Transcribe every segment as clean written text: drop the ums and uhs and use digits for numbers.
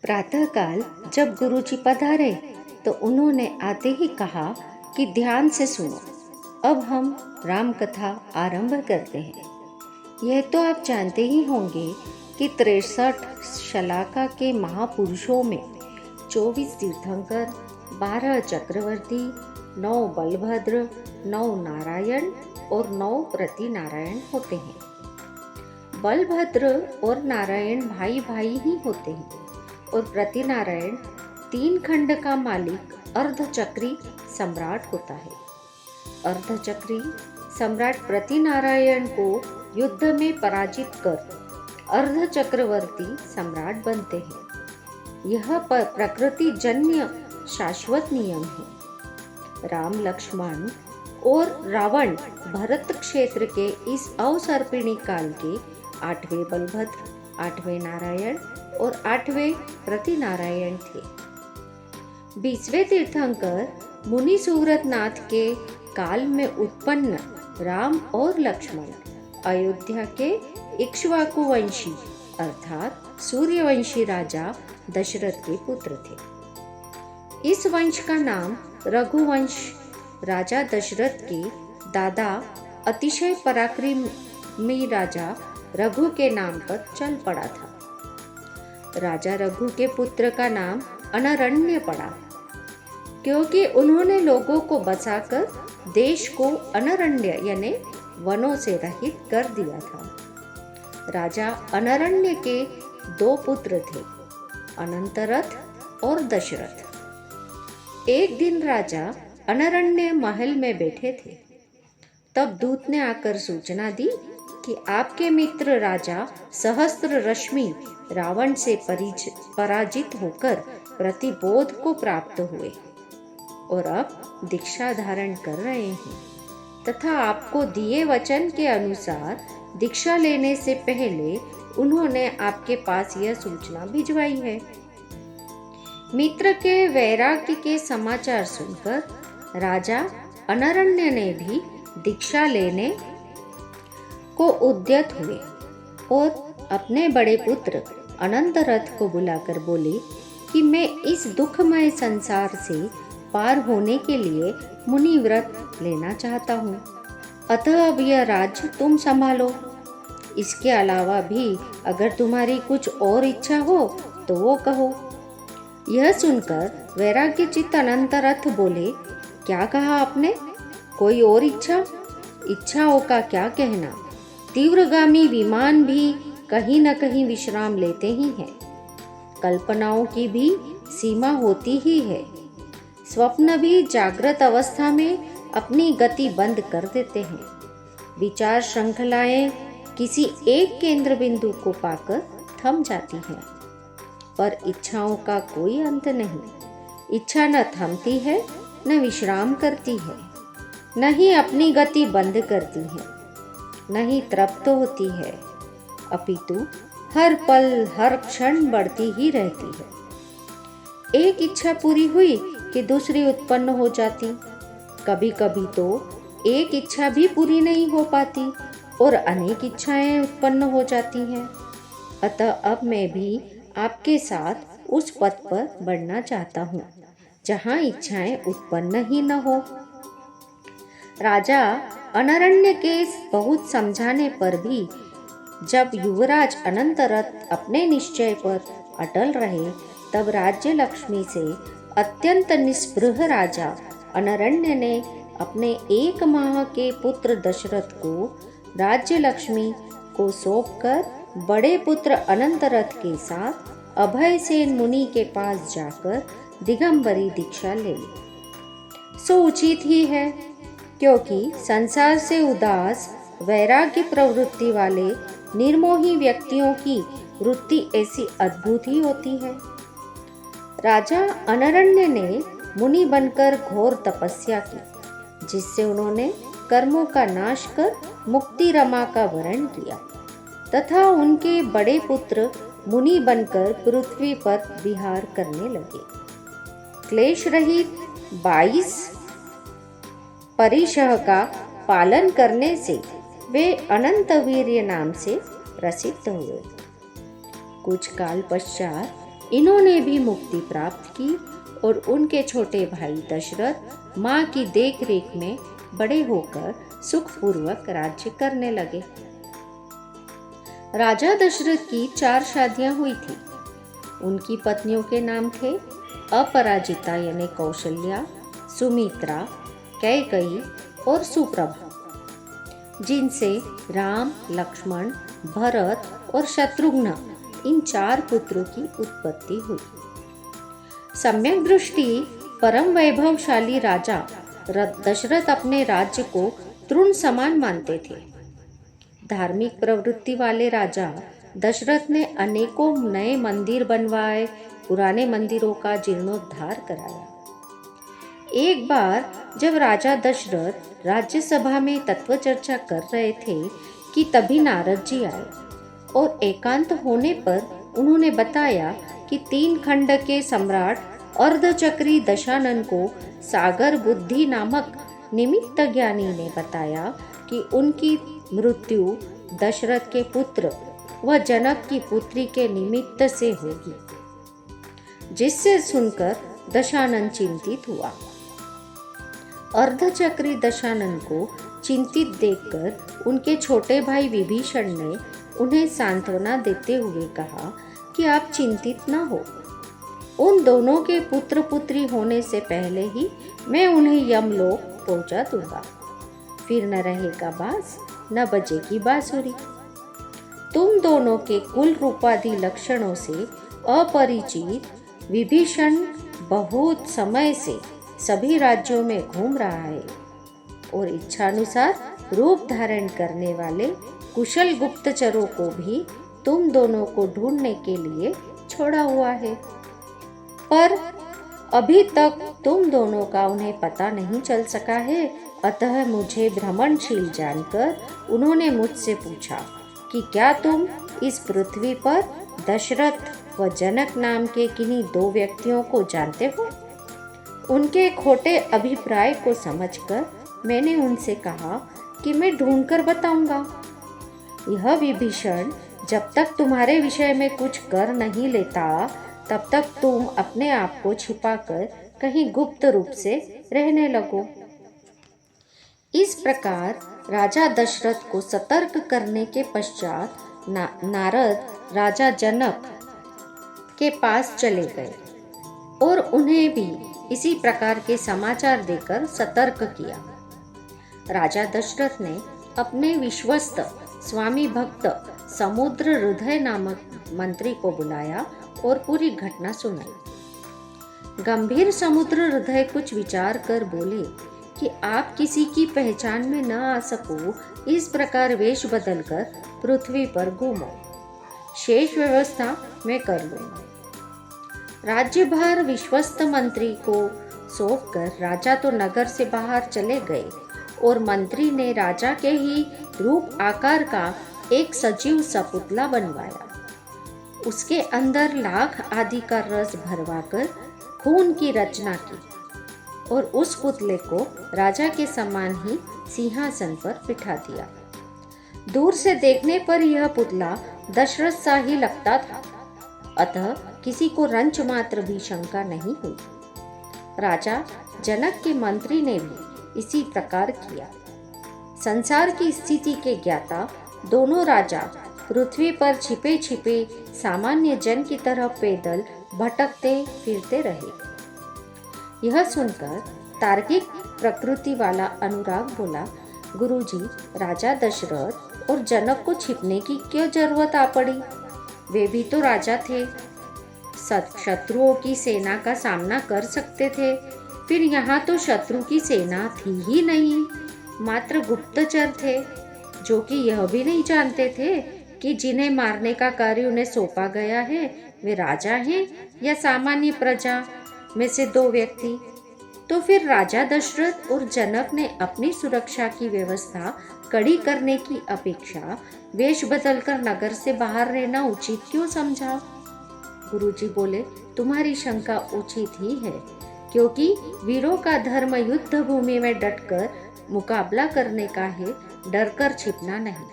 प्रातःकाल जब गुरुजी पधारे तो उन्होंने आते ही कहा कि ध्यान से सुनो, अब हम राम कथा आरंभ करते हैं। यह तो आप जानते ही होंगे कि 63 शलाका के महापुरुषों में 24 तीर्थंकर, 12 चक्रवर्ती, 9 बलभद्र, 9 नारायण और 9 प्रतिनारायण होते हैं। बलभद्र और नारायण भाई भाई ही होते हैं और प्रतिनारायण 3 खंड का मालिक अर्धचक्री सम्राट होता है। अर्धचक्री सम्राट प्रतिनारायण को युद्ध में पराजित कर अर्धचक्रवर्ती सम्राट बनते हैं। यह प्रकृति जन्य शाश्वत नियम है। राम, लक्ष्मण और रावण भरत क्षेत्र के इस अवसर्पिणी काल के 8वें बलभद्र, 8वें नारायण और 8वें प्रतिनारायण थे। 20वें तीर्थंकर मुनि सुव्रतनाथ के काल में उत्पन्न राम और लक्ष्मण अयोध्या के इक्ष्वाकु वंशी अर्थात सूर्यवंशी राजा दशरथ के पुत्र थे। इस वंश का नाम रघुवंश राजा दशरथ के दादा अतिशय पराक्रमी राजा रघु के नाम पर चल पड़ा था। राजा रघु के पुत्र का नाम अनरण्य पड़ा क्योंकि उन्होंने लोगों को बचाकर देश को अनरण्य यानी वनों से रहित कर दिया था। राजा अनरण्य के 2 पुत्र थे, अनंतरथ और दशरथ। एक दिन राजा अनरण्य महल में बैठे थे, तब दूत ने आकर सूचना दी कि आपके मित्र राजा सहस्त्र रश्मि रावण से पराजित होकर प्रतिबोध को प्राप्त हुए और अब दीक्षा धारण कर रहे हैं तथा आपको दिए वचन के अनुसार दीक्षा लेने से पहले उन्होंने आपके पास यह सूचना भिजवाई है। मित्र के वैराग्य के समाचार सुनकर राजा अनरण्य ने भी दीक्षा लेने को उद्यत हुए और अपने बड़े पुत्र अनंतरथ को बुलाकर बोले कि मैं इस दुखमय संसार से पार होने के लिए मुनि व्रत लेना चाहता हूँ, अतः अब यह राज्य तुम संभालो। इसके अलावा भी अगर तुम्हारी कुछ और इच्छा हो तो वो कहो। यह सुनकर वैराग्यचित्त अनंतरथ बोले, क्या कहा आपने? कोई और इच्छाओं का क्या कहना। तीव्रगामी विमान भी कहीं न कहीं विश्राम लेते ही हैं। कल्पनाओं की भी सीमा होती ही है। स्वप्न भी जागृत अवस्था में अपनी गति बंद कर देते हैं। विचार श्रृंखलाएं किसी एक केंद्र बिंदु को पाकर थम जाती हैं, पर इच्छाओं का कोई अंत नहीं। इच्छा न थमती है, न विश्राम करती है, न ही अपनी गति बंद करती है, न ही तृप्त होती है, अपितु हर पल हर क्षण बढ़ती ही रहती है। एक इच्छा पूरी हुई कि दूसरी उत्पन्न हो जाती। कभी कभी तो एक इच्छा भी पूरी नहीं हो पाती और अनेक इच्छाएं उत्पन्न हो जाती हैं। अतः अब मैं भी आपके साथ उस पथ पर बढ़ना चाहता हूँ जहाँ इच्छाएं उत्पन्न ही न हो। राजा अनरण्य के बहुत समझाने पर भी जब युवराज अनंतरथ अपने निश्चय पर अटल रहे, तब राज्य लक्ष्मी से अत्यंत निस्पृह राजा अनरण्य ने अपने 1 माह के पुत्र दशरथ को राज्य लक्ष्मी को सौंपकर बड़े पुत्र अनंतरथ के साथ अभय सेन मुनि के पास जाकर दिगंबरी दीक्षा ले ली। सो उचित ही है, क्योंकि संसार से उदास वैराग्य प्रवृत्ति वाले निर्मोही व्यक्तियों की वृत्ति ऐसी अद्भुत ही होती है। राजा अनरण्य ने मुनि बनकर घोर तपस्या की, जिससे उन्होंने कर्मों का नाश कर मुक्ति रमा का वरण किया तथा उनके बड़े पुत्र मुनि बनकर पृथ्वी पर विहार करने लगे। क्लेश रहित 22 परिशह का पालन करने से वे अनंत वीर्य नाम से प्रसिद्ध हुए। कुछ काल पश्चात इन्होंने भी मुक्ति प्राप्त की और उनके छोटे भाई दशरथ माँ की देखरेख में बड़े होकर सुखपूर्वक राज्य करने लगे। राजा दशरथ की 4 शादियां हुई थी। उनकी पत्नियों के नाम थे अपराजिता यानी कौशल्या, सुमित्रा, कैकेयी और सुप्रभा, जिनसे राम, लक्ष्मण, भरत और शत्रुघ्न इन 4 पुत्रों की उत्पत्ति हुई। सम्यक दृष्टि परम वैभवशाली राजा दशरथ अपने राज्य को तृण समान मानते थे। धार्मिक प्रवृत्ति वाले राजा दशरथ ने अनेकों नए मंदिर बनवाए, पुराने मंदिरों का जीर्णोद्धार कराया। एक बार जब राजा दशरथ राज्यसभा में तत्व चर्चा कर रहे थे कि तभी नारद जी आए और एकांत होने पर उन्होंने बताया कि 3 खंड के सम्राट अर्धचक्री दशानन को सागर बुद्धि नामक निमित्त ज्ञानी ने बताया कि उनकी मृत्यु दशरथ के पुत्र व जनक की पुत्री के निमित्त से होगी, जिससे सुनकर दशानन चिंतित हुआ। अर्धचक्री दशानन को चिंतित देखकर उनके छोटे भाई विभीषण ने उन्हें सांत्वना देते हुए कहा कि आप चिंतित न हो, उन दोनों के पुत्र पुत्री होने से पहले ही मैं उन्हें यमलोक पहुंचा दूंगा। फिर न रहेगा बांस न बजेगी बांसुरी। तुम दोनों के कुल रूपादि लक्षणों से अपरिचित विभीषण बहुत समय से सभी राज्यों में घूम रहा है और इच्छानुसार रूप धारण करने वाले कुशल गुप्तचरों को भी तुम दोनों को ढूंढने के लिए छोड़ा हुआ है, पर अभी तक तुम दोनों का उन्हें पता नहीं चल सका है। अतः मुझे भ्रमणशील जानकर उन्होंने मुझसे पूछा कि क्या तुम इस पृथ्वी पर दशरथ व जनक नाम के किन्हीं 2 व्यक्तियों को जानते हो? उनके खोटे अभिप्राय को समझकर मैंने उनसे कहा कि मैं ढूंढकर बताऊंगा। यह विभीषण जब तक तुम्हारे विषय में कुछ कर नहीं लेता तब तक तुम अपने आप को छिपाकर कहीं गुप्त रूप से रहने लगो। इस प्रकार राजा दशरथ को सतर्क करने के पश्चात नारद राजा जनक के पास चले गए और उन्हें भी इसी प्रकार के समाचार देकर सतर्क किया। राजा दशरथ ने अपने विश्वस्त स्वामी भक्त समुद्र हृदय नामक मंत्री को बुलाया और पूरी घटना सुनाई। गंभीर समुद्र हृदय कुछ विचार कर बोले कि आप किसी की पहचान में न आ सको, इस प्रकार वेश बदलकर पृथ्वी पर घूमो, शेष व्यवस्था मैं कर लूंगा। राज्यभार विश्वस्त मंत्री को सौंपकर राजा तो नगर से बाहर चले गए और मंत्री ने राजा के ही रूप आकार का एक सजीव सा पुतला बनवाया। उसके अंदर लाख आदि का रस भरवाकर खून की रचना की और उस पुतले को राजा के समान ही सिंहासन पर बिठा दिया। दूर से देखने पर यह पुतला दशरथ सा ही लगता था, अतः किसी को रंच मात्र भी शंका नहीं हुई। राजा जनक के मंत्री ने भी इसी प्रकार किया। संसार की स्थिति के ज्ञाता दोनों राजा पृथ्वी पर छिपे छिपे सामान्य जन की तरह पैदल भटकते फिरते रहे। यह सुनकर तार्किक प्रकृति वाला अनुराग बोला, गुरुजी, राजा दशरथ और जनक को छिपने की क्यों जरूरत आ पड़ी? वे भी तो राजा थे, शत्रुओं की सेना का सामना कर सकते थे। फिर यहाँ तो शत्रु की सेना थी ही नहीं, मात्र गुप्तचर थे जो कि यह भी नहीं जानते थे कि जिन्हें मारने का कार्य उन्हें सौंपा गया है वे राजा हैं या सामान्य प्रजा में से 2 व्यक्ति। तो फिर राजा दशरथ और जनक ने अपनी सुरक्षा की व्यवस्था कड़ी करने की अपेक्षा वेश बदलकर नगर से बाहर रहना उचित क्यों समझा? गुरुजी बोले, तुम्हारी शंका उचित ही है, क्योंकि वीरों का धर्म युद्ध भूमि में डटकर मुकाबला करने का है, डरकर छिपना नहीं।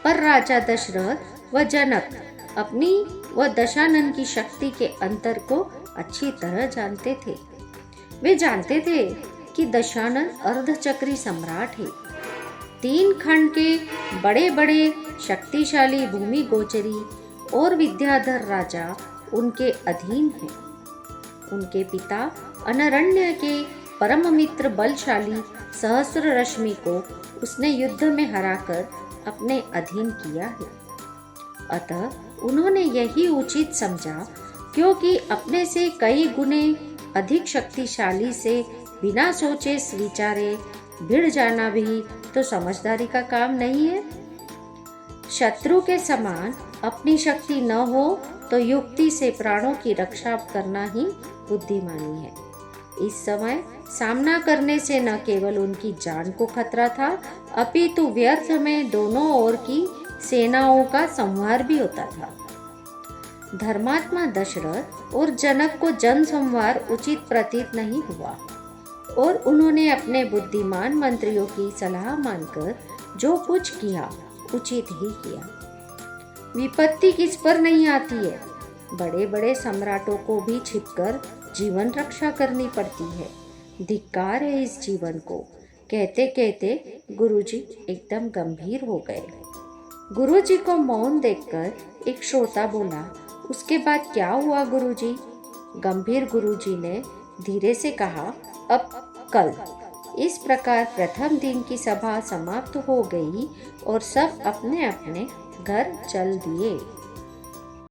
पर राजा दशरथ व जनक अपनी व दशानन की शक्ति के अंतर को अच्छी तरह जानते थे। वे जानते थे कि दशानन अर्धचक्री सम्राट है। 3 खंड के बड़े बड़े शक्तिशाली भूमि गोचरी और विद्याधर राजा उनके अधीन हैं। उनके पिता अनरण्य के परम मित्र बलशाली सहस्र रश्मि को उसने युद्ध में हराकर अपने अधीन किया है। अतः उन्होंने यही उचित समझा, क्योंकि अपने से कई गुने अधिक शक्तिशाली से बिना सोचे विचारे भिड़ जाना भी तो समझदारी का काम नहीं है। शत्रु के समान अपनी शक्ति न हो तो युक्ति से प्राणों की रक्षा करना ही बुद्धिमानी है। इस समय सामना करने से न केवल उनकी जान को खतरा था, अपितु व्यर्थ में दोनों ओर की सेनाओं का संहार भी होता था। धर्मात्मा दशरथ और जनक को जन संहार उचित प्रतीत नहीं हुआ और उन्होंने अपने बुद्धिमान मंत्रियों की सलाह मानकर जो कुछ किया उचित ही किया। विपत्ति किस पर नहीं आती है। बड़े बड़े सम्राटों को भी छिपकर जीवन रक्षा करनी पड़ती है। धिक्कार है इस जीवन को। कहते कहते गुरुजी एकदम गंभीर हो गए। गुरुजी को मौन देखकर एक श्रोता बोला, उसके बाद क्या हुआ गुरुजी? गंभीर गुरुजी ने धीरे से कहा, अब कल। इस प्रकार प्रथम दिन की सभा समाप्त हो गई और सब अपने अपने घर चल दिए।